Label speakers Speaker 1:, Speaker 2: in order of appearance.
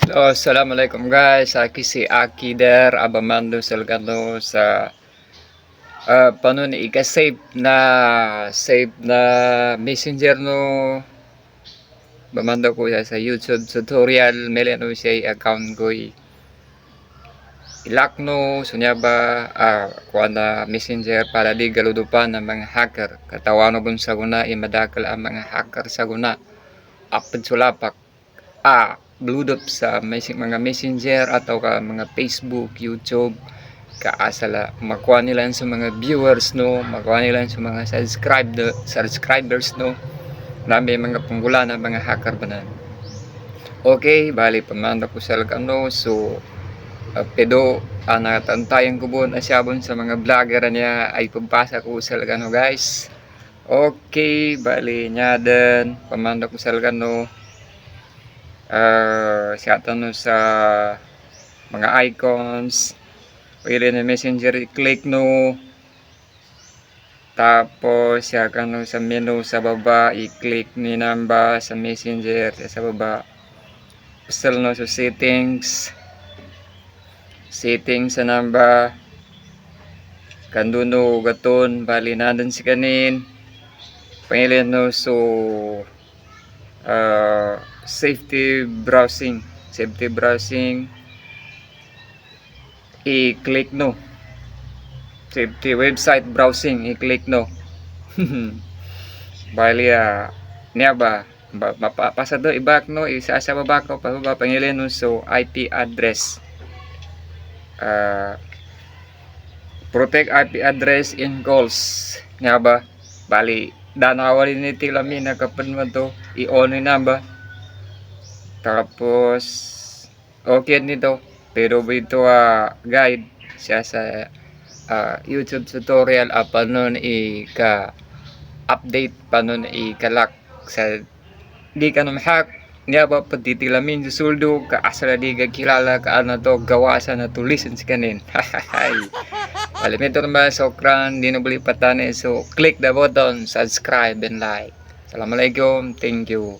Speaker 1: Hello, assalamualaikum guys. Aki si Aki der Abamando Salgado sa paano ni save na messenger no bamando ko siya sa YouTube tutorial mele no siya account ko ilak no sunya ba kuha na messenger para di galudupan ng mga hacker katawano bun sa guna imadakal ang mga hacker sa guna apad sulapak bludop sa mga messenger atau ka mga Facebook, YouTube kaasala makuha nila sa mga viewers no, makuha nila sa mga subscribers no, nami mga panggula na mga hacker banan. Okay, bali pamanda ko sa no, so pedo natantayan ko bon asyabon sa mga vlogger niya ay pagpasa ko sa no guys. Okay, bali nya din pamanda ko sa no. Siya no sa mga icons pwede na messenger i-click no, tapos siya no sa menu sa baba i-click ni namba sa messenger sa baba pasal no sa settings sa namba kanduno gaton bali nandun si kanin pangilin no so safety browsing i-click no, safety website browsing i-click no. Bali niya ba mapapasa do ibak no isa sa baba ko pababa pangilin no so IP address protect IP address in calls niya ba bali danawali ni tilami na kapan mo to i-on na ba tapos okay nito pero ito guide siya sa YouTube tutorial paano update paano ikalak sa di ka hack niya ba patitilamin sa suldo ka asala di ka kilala ka ano to gawasan na to listen sa kanin. Palimito naman sokran di na bali patane so click the button subscribe and like. Assalamualaikum, thank you.